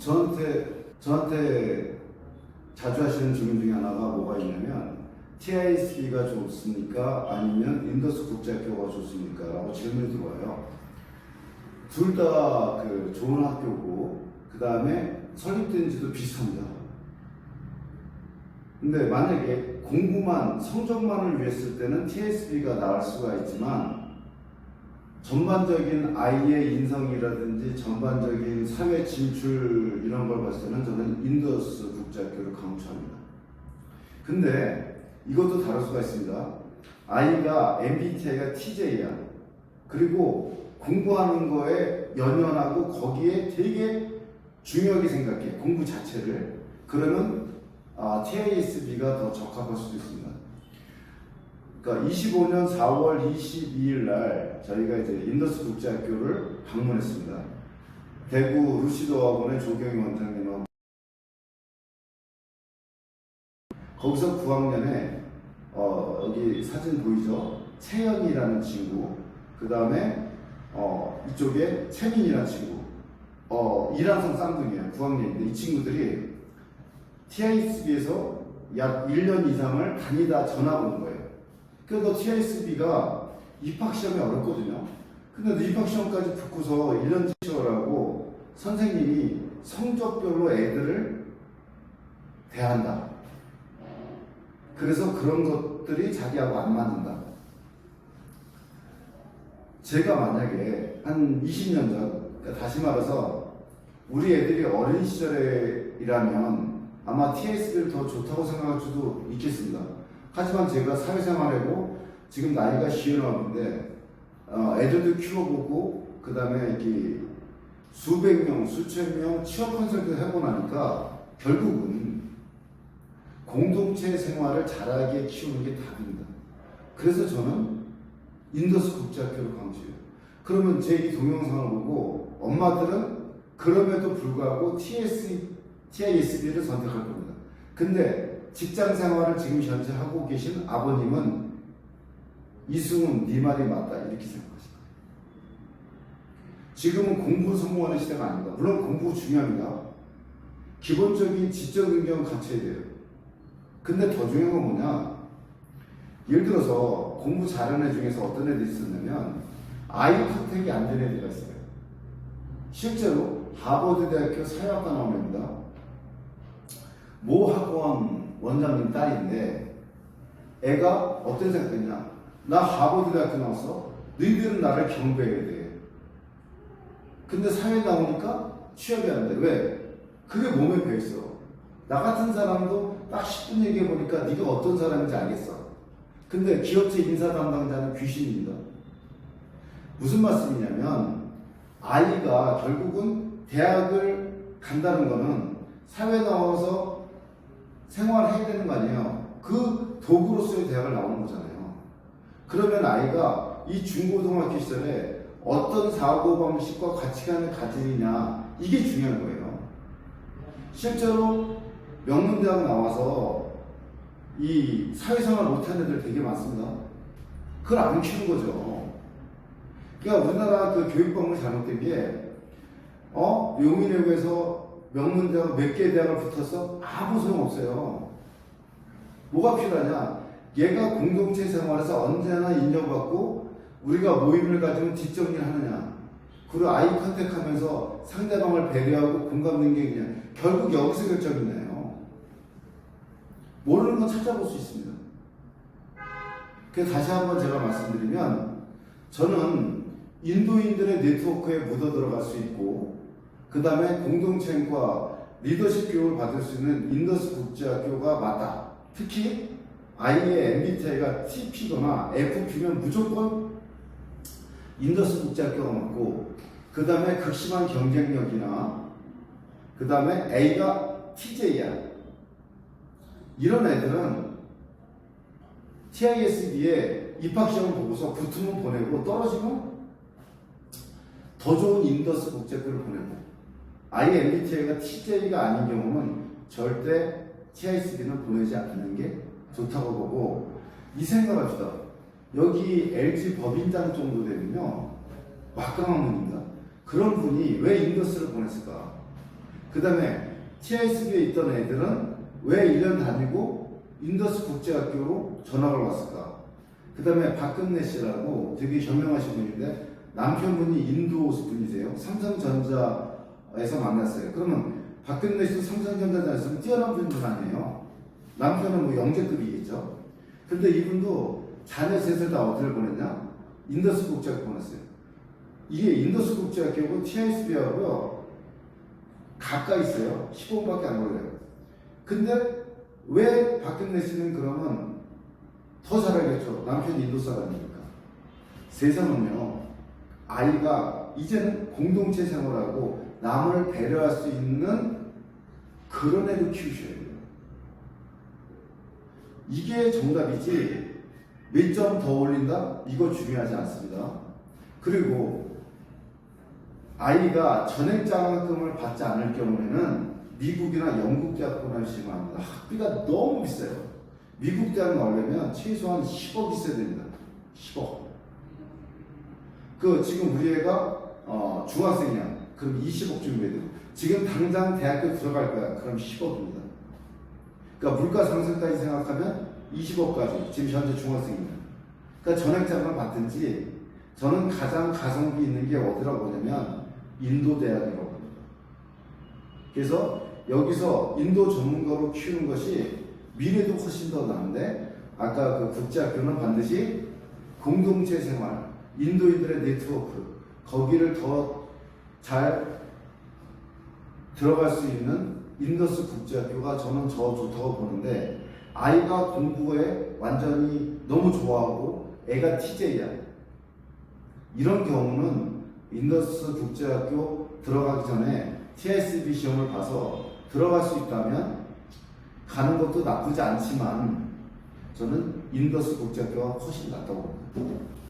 저한테 자주 하시는 질문 중에 하나가 뭐가 있냐면 TISB가 좋습니까? 아니면 인더스 국제학교가 좋습니까? 라고 질문이 들어와요. 둘 다 좋은 학교고 그 다음에 설립된 지도 비슷합니다. 근데 만약에 공부만, 성적만을 위했을 때는 TSB가 나을 수가 있지만 전반적인 아이의 인성이라든지 전반적인 사회 진출 이런 걸 봤을 때는 저는 인더스 국제학교를 강추합니다. 근데 이것도 다를 수가 있습니다. 아이가 MBTI가 TJ야. 그리고 공부하는 거에 연연하고 거기에 되게 중요하게 생각해. 공부 자체를. 그러면 TISB가 더 적합할 수도 있습니다. 그러니까 25년 4월 22일 날 저희가 이제 인더스 국제학교를 방문했습니다. 대구 루시도학원의 조경희 원장님하고 거기서 9학년에 여기 사진 보이죠? 채연이라는 친구, 그 다음에 이쪽에 채민이라는 친구, 이란성 쌍둥이에요. 9학년인데 이 친구들이 TISB에서 약 1년 이상을 다니다 전학 온 거예요. 그래서 TISB가 입학시험이 어렵거든요. 근데 입학시험까지 붙고서 1년 치열하고 선생님이 성적별로 애들을 대한다. 그래서 그런 것들이 자기하고 안 맞는다. 제가 만약에 한 20년 전, 그러니까 다시 말해서 우리 애들이 어린 시절이라면 아마 TISB를 더 좋다고 생각할 수도 있겠습니다. 하지만 제가 사회생활하고 지금 나이가 59인데 애들도 키워보고 그 다음에 이렇게 수백 명, 수천 명 취업 컨설팅 해보고 나니까 결국은 공동체 생활을 잘하게 키우는 게 답입니다. 그래서 저는 인더스 국제학교를 강추해요. 그러면 제 이 동영상을 보고 엄마들은 그럼에도 불구하고 TISB를 선택할 겁니다. 근데 직장 생활을 지금 현재 하고 계신 아버님은 이승훈 네 말이 맞다 이렇게 생각하실 거예요. 지금은 공부로 성공하는 시대가 아닙니다. 물론 공부 중요합니다. 기본적인 지적 능력은 갖춰야 돼요. 근데 더 중요한 건 뭐냐, 예를 들어서 공부 잘하는 애 중에서 어떤 애들이 있었냐면 아이 컨택이 안 되는 애가 있어요. 실제로 하버드 대학교 사회학과 나온 애입니다. 모 학원 원장님 딸인데 애가 어떤 생각했냐, 나 하버드 대학교 나왔어, 너희들은 나를 경배해야 돼. 근데 사회 나오니까 취업이 안 돼. 왜? 그게 몸에 배있어. 나 같은 사람도 딱 10분 얘기해보니까 네가 어떤 사람인지 알겠어. 근데 기업체 인사 담당자는 귀신입니다. 무슨 말씀이냐면 아이가 결국은 대학을 간다는 거는 사회 나와서 생활해야 되는 거 아니에요. 그 도구로서의 대학을 나오는 거잖아요. 그러면 아이가 이 중고등학교 시절에 어떤 사고방식과 가치관을 가지느냐, 이게 중요한 거예요. 실제로 명문대학 나와서 이 사회생활 못하는 애들 되게 많습니다. 그걸 안 키우는 거죠. 그러니까 우리나라 그 교육방법이 잘못된 게 용인외고에서 명문대학 몇 개의 대학을 붙어서 아무 소용없어요. 뭐가 필요하냐, 얘가 공동체 생활에서 언제나 인정받고 우리가 모임을 가지면 뒷정리를 하느냐, 그리고 아이 컨택하면서 상대방을 배려하고 공감 능력이냐, 결국 여기서 결정이 나요. 모르는 건 찾아볼 수 있습니다. 그래서 다시 한번 제가 말씀드리면 저는 인도인들의 네트워크에 묻어 들어갈 수 있고 그 다음에 공동체과 리더십 교육을 받을 수 있는 인더스 국제학교가 맞다. 특히 아이의 MBTI가 TP거나 FP면 무조건 인더스 국제학교가 맞고, 그 다음에 극심한 경쟁력이나 그 다음에 A가 TJ야. 이런 애들은 TISB에 입학시험을 보고서 붙으면 보내고 떨어지면 더 좋은 인더스 국제학교를 보내고, 아이의 MBTI가 TJ가 아닌 경우는 절대 TISB는 보내지 않는 게 좋다고 보고, 이 생각합시다. 여기 LG 법인장 정도 되면요 막강한 분입니다. 그런 분이 왜 인더스를 보냈을까? 그 다음에 TISB에 있던 애들은 왜 1년 다니고 인더스 국제학교로 전학을 왔을까? 그 다음에 박근혜 씨라고 되게 현명하신 분인데 남편분이 인도 분이세요. 삼성전자에서 만났어요. 그러면 박근혜 씨도 삼성전자에서 뛰어난 분은 아니에요. 남편은 뭐 영재급이겠죠. 근데 이분도 자녀 셋을 다 어디를 보냈냐? 인더스 국제학교 보냈어요. 이게 인더스 국제학교고 TISB하고요 가까이 있어요. 15분밖에 안 걸려요. 근데 왜 박근혜 씨는 그러면 더 잘하겠죠? 남편이 인도 사람이니까. 세상은요, 아이가 이제는 공동체 생활하고 남을 배려할 수 있는 그런 애를 키우셔야 돼요. 이게 정답이지, 몇 점 더 올린다? 이거 중요하지 않습니다. 그리고 아이가 전액장학금을 받지 않을 경우에는 미국이나 영국 대학 보내시면 합니다. 학비가 너무 비싸요. 미국 대학 나오려면 최소한 10억 있어야 됩니다. 10억. 지금 우리 애가 중학생이야. 그럼 20억 준비해야 돼요. 지금 당장 대학교 들어갈 거야. 그럼 10억입니다. 그러니까 물가 상승까지 생각하면 20억까지. 지금 현재 중학생입니다. 그러니까 전액장학을 받든지 저는 가장 가성비 있는 게 어디라고 보냐면 인도 대학이라고 합니다. 그래서 여기서 인도 전문가로 키우는 것이 미래도 훨씬 더 나은데 아까 그 국제학교는 반드시 공동체 생활, 인도인들의 네트워크 거기를 더 잘 들어갈 수 있는 인더스 국제학교가 저는 더 좋다고 보는데 아이가 공부에 완전히 너무 좋아하고 애가 TJ야. 이런 경우는 인더스 국제학교 들어가기 전에 TISB 시험을 봐서 들어갈 수 있다면 가는 것도 나쁘지 않지만 저는 인더스 국제학교가 훨씬 낫다고 봅니다.